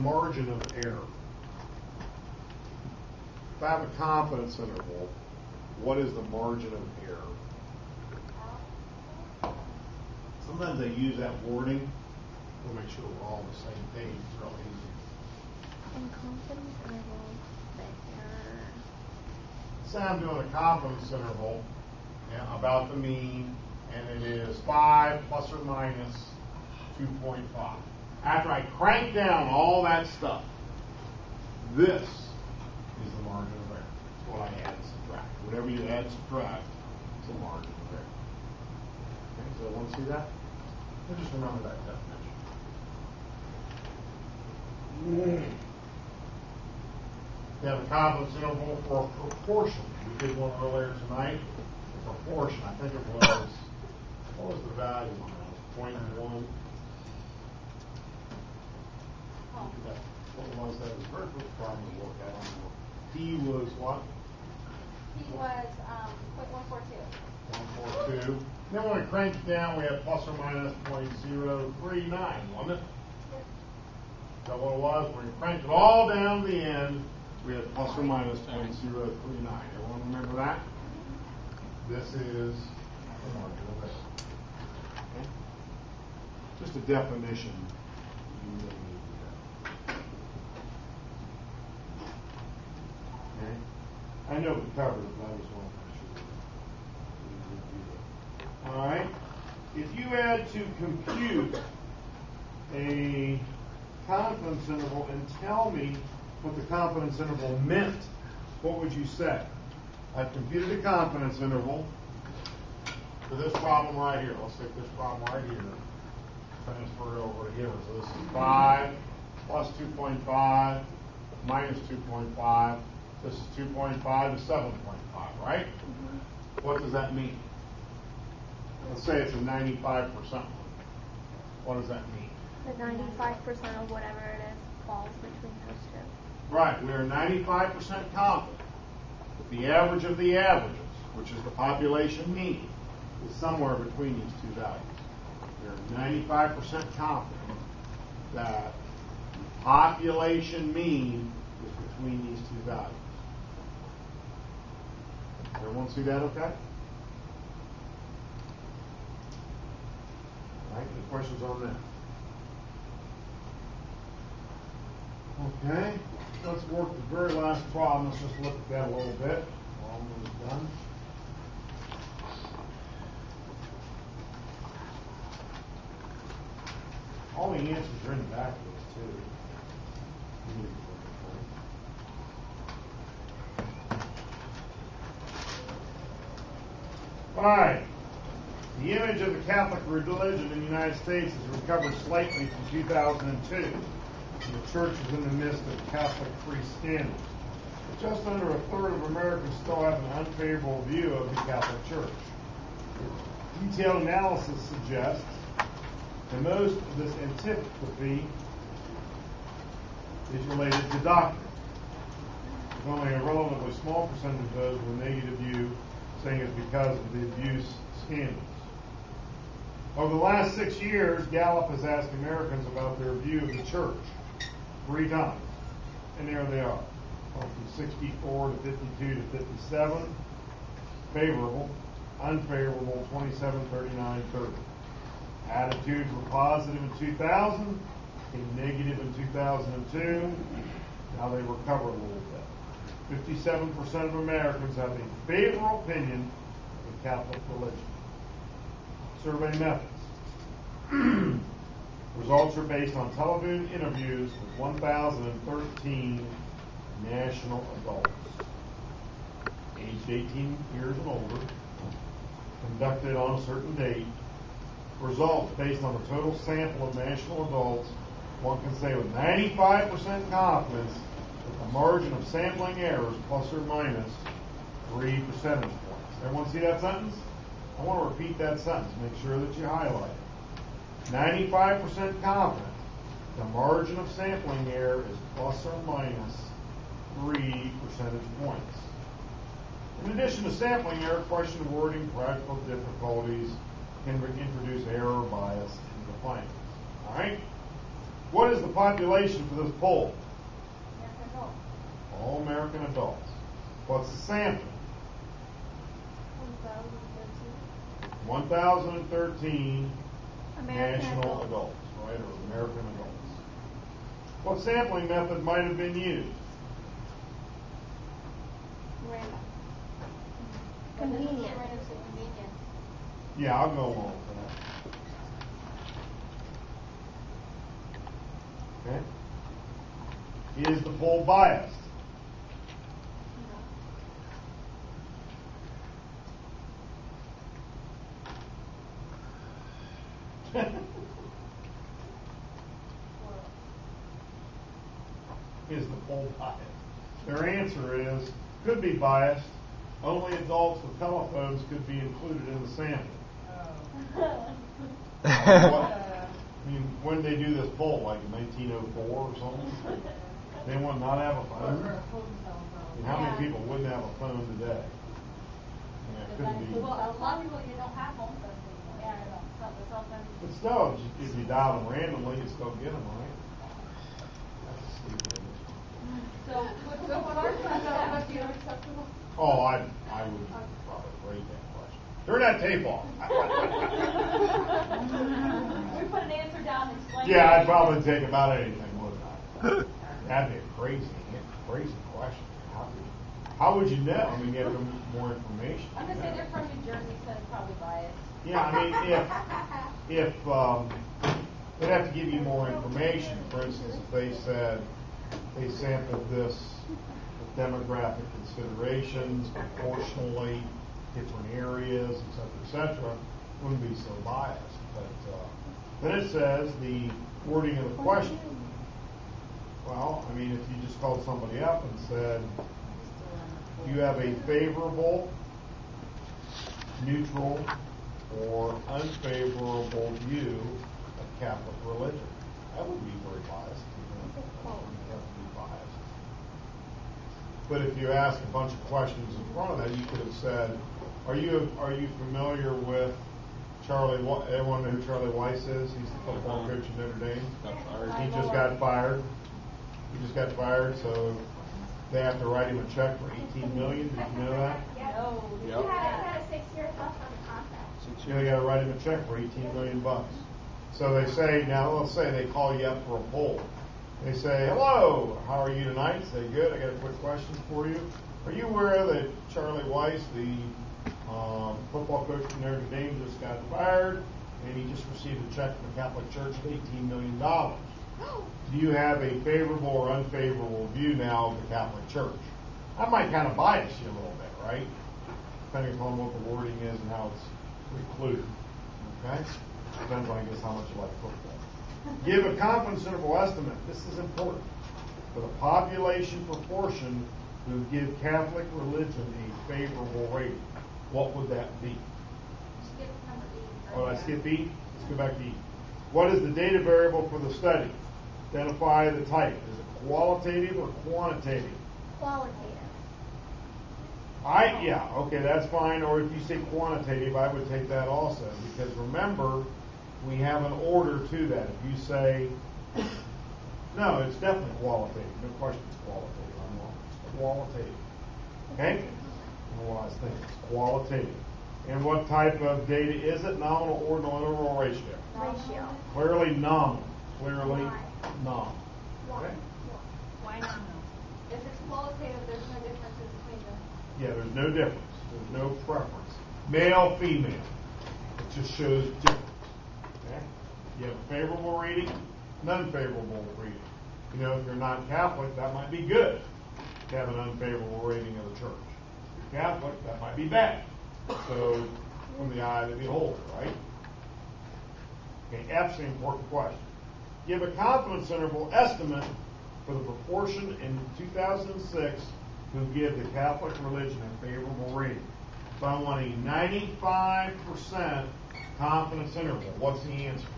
Margin of error. If I have a confidence interval, what is the margin of error? Sometimes they use that wording. We'll make sure we're all on the same page. It's real easy. In confidence interval, the error. Say I'm doing a confidence interval about the mean, and it is 5 plus or minus 2.5. After I crank down all that stuff, this is the margin of error. It's what I add and subtract. Whatever you add and subtract, it's the margin of error. Okay, so everyone see that? And just remember that definition. You have a confidence interval for a proportion. We did one earlier tonight. A proportion. I think it was, what was the value on that? 0.1. What was that? It was very good problem to look at. P was what? P was 0.142. 142. Then when we cranked it down, we had plus or minus 0.039, wasn't it? Yep. Is that what it was? When we cranked it all down to the end, we had plus or minus 0.039. Everyone remember that? This is the margin of error. Okay? Just a definition. You really need to know. Okay? I know we covered it, but I just want to make sure. All right. If you had to compute a confidence interval and tell me what the confidence interval meant, what would you say? I've computed a confidence interval for this problem right here. Let's take this problem right here. Transfer it over to here. So this is 5 plus 2.5 minus 2.5. This is 2.5 to 7.5, right? Mm-hmm. What does that mean? Let's say it's a 95%. What does that mean? The 95% of whatever it is falls between those two. Right, we are 95% confident that the average of the averages, which is the population mean, is somewhere between these two values. We are 95% confident that the population mean is between these two values. Everyone see that okay? All right, any questions on that? Okay, let's work the very last problem. Let's just look at that a little bit. Almost done. All the answers are in the back of this too. All right. The image of the Catholic religion in the United States has recovered slightly from 2002. The church is in the midst of Catholic free scandals. But just under a third of Americans still have an unfavorable view of the Catholic Church. Detailed analysis suggests that most of this antipathy is related to doctrine. There's only a relatively small percentage of those with a negative view saying it's because of the abuse scandals. Over the last 6 years, Gallup has asked Americans about their view of the church 3 times. And there they are. From 64 to 52 to 57. Favorable. Unfavorable, 27, 39, 30. Attitudes were positive in 2000. Became negative in 2002. Now they recover a little bit. 57% of Americans have a favorable opinion of the Catholic religion. Survey methods. Results are based on television interviews with 1,013 national adults, aged 18 years and older, conducted on a certain date. Results based on the total sample of national adults, one can say with 95% confidence that the margin of sampling error is plus or minus 3 percentage points. Everyone see that sentence? I want to repeat that sentence. Make sure that you highlight it. 95% confident the margin of sampling error is plus or minus 3 percentage points. In addition to sampling error, question wording, practical difficulties can introduce error, bias, and defiance. All right? What is the population for this poll? American adults. All American adults. What's the sample? 1,013 national adults, right, or American adults. What sampling method might have been used? Random. Convenient. Yeah, I'll go along with that. Okay. Is the poll biased? Is the poll biased? Their answer is, could be biased. Only adults with telephones could be included in the sample. I mean, when did they do this poll? Like in 1904 or something? Did anyone not have a phone? I mean, how many people wouldn't have a phone today? I mean, it couldn't be. Well, a lot of people, you don't have home phones anymore. Yeah, I don't. The cell phone. But still, if you dial them randomly, you still get them, right? That's stupid. So, what are what do you acceptable? Oh, I would probably rate that question. Turn that tape off. We put an answer down and explain. Yeah, I'd probably take about anything, wouldn't I? That'd be a crazy question. How would you know? I mean, get more information. I'm gonna say they're from New Jersey, so it's probably biased. Yeah, I mean, if they'd have to give you more information. For instance, if they said they sampled this with demographic considerations, proportionally, different areas, et cetera, wouldn't be so biased. But then it says the wording of the question. Well, I mean, if you just called somebody up and said, do you have a favorable, neutral, or unfavorable view of Catholic religion? That would be very biased. You have to be biased. But if you ask a bunch of questions in front of that, you could have said, are you familiar with Charlie? Everyone know who Charlie Weiss is? He's the football coach at Notre Dame. He just got fired. So they have to write him a check for $18 million. Did you know that? No. You had a 6-year left on the contract. They got to write him a check for $18 million. So they say, now let's say they call you up for a poll. They say, hello, how are you tonight? Say, good, I got a quick question for you. Are you aware that Charlie Weiss, the football coach from Notre Dame, just got fired, and he just received a check from the Catholic Church of $18 million? Do you have a favorable or unfavorable view now of the Catholic Church? That might kind of bias you a little bit, right? Depending upon what the wording is and how it's included. Okay? Depends on, I guess, how much you like football. Give a confidence interval estimate. This is important. For the population proportion who give Catholic religion a favorable rating. What would that be? Skip number E. Oh, I skip E? Let's go back to E. What is the data variable for the study? Identify the type. Is it qualitative or quantitative? Qualitative. Yeah, okay, that's fine. Or if you say quantitative, I would take that also. Because remember, we have an order to that. If you say, no, it's definitely qualitative. No question it's qualitative. I'm wrong. It's qualitative. Okay? Otherwise, think it's qualitative. And what type of data is it? Nominal, ordinal, or ratio? Ratio. Clearly nominal. Clearly nominal. Okay? Why not? If it's qualitative, there's no differences between them. Yeah, there's no difference. There's no preference. Male, female. It just shows difference. Okay? You have a favorable reading, an unfavorable reading. You know, if you're not Catholic, that might be good to have an unfavorable rating of the church. If you're Catholic, that might be bad. So, from the eye of the beholder, right? Okay, F's the important question. Give a confidence interval estimate for the proportion in 2006 who give the Catholic religion a favorable rating. So I want a 95% confidence interval. What's the answer?